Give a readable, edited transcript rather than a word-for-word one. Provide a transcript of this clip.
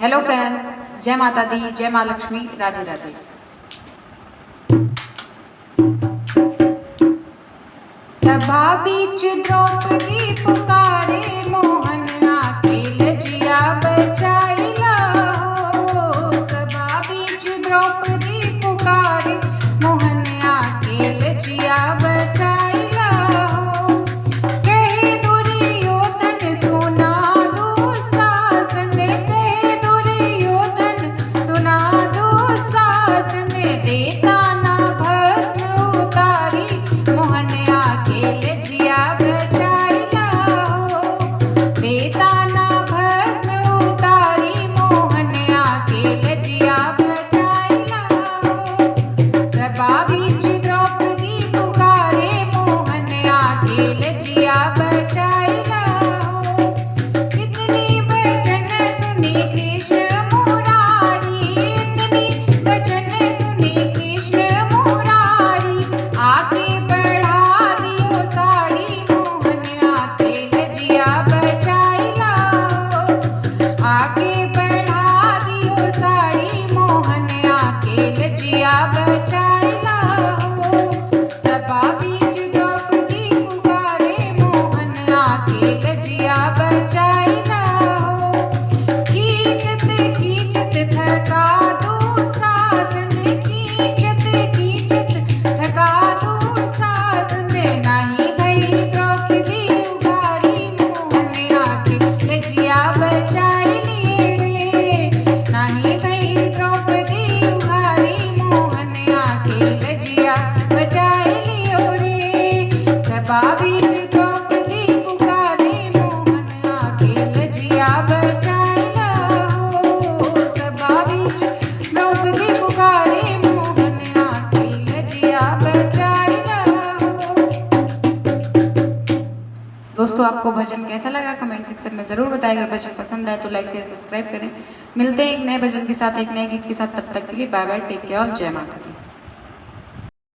Hello friends, जय माता दी, जय माँ लक्ष्मी, राधे राधे। सभा बीच द्रौपदी पुकारे, मोहन आके लजिया बचाइला हो। सभा बीच द्रौपदी पुकारे, मोहन आके लजिया बचाइला हो। कहे दुर्योधन सुना दुशासन, कहे दुर्योधन सुना दुशासन, देता ना भस्म उतारी, मोहन आके लजिया बचाइला हो। देता ना भस्म उतारी, मोहन आके लजिया बचाइला हो। सभा बीच द्रौपदी पुकारे, मोहन आके लजिया बचाइला हो। इतनी वचन सुनी कृष्ण मुरारी, इतनी वचन सुनी कृष्ण मुरारी, आगे बढ़ा दियो साड़ी, मोहन आके लजिया बचाइला हो। आगे बढ़ा दियो साड़ी, मोहन आके लजिया बचाइला हो। सभा बीच द्रौपदी पुकारे, मोहन आके लजिया बचाइला हो। खींचत खींचत थका दुशासन, खींचत खींचत थका दुशासन, नाही भई द्रौपदी उघारी, मोहन आके लजिया बचाइली रे। नाही भई द्रौपदी उघारी, मोहन आके लजिया बचाइली रे। सभा बीच द्रौपदी पुकारे, मोहन आके लजिया बचाइला हो। सभा बीच द्रौपदी पुकारे, मोहन आके लजिया बचाइला हो। दोस्तों, आपको भजन कैसा लगा कमेंट सेक्शन में ज़रूर बताएं। अगर भजन पसंद आए तो लाइक शेयर सब्सक्राइब करें। मिलते हैं एक नए भजन के साथ, एक नए गीत के साथ। तब तक के लिए बाय बाय, टेक केयर, जय माता दी।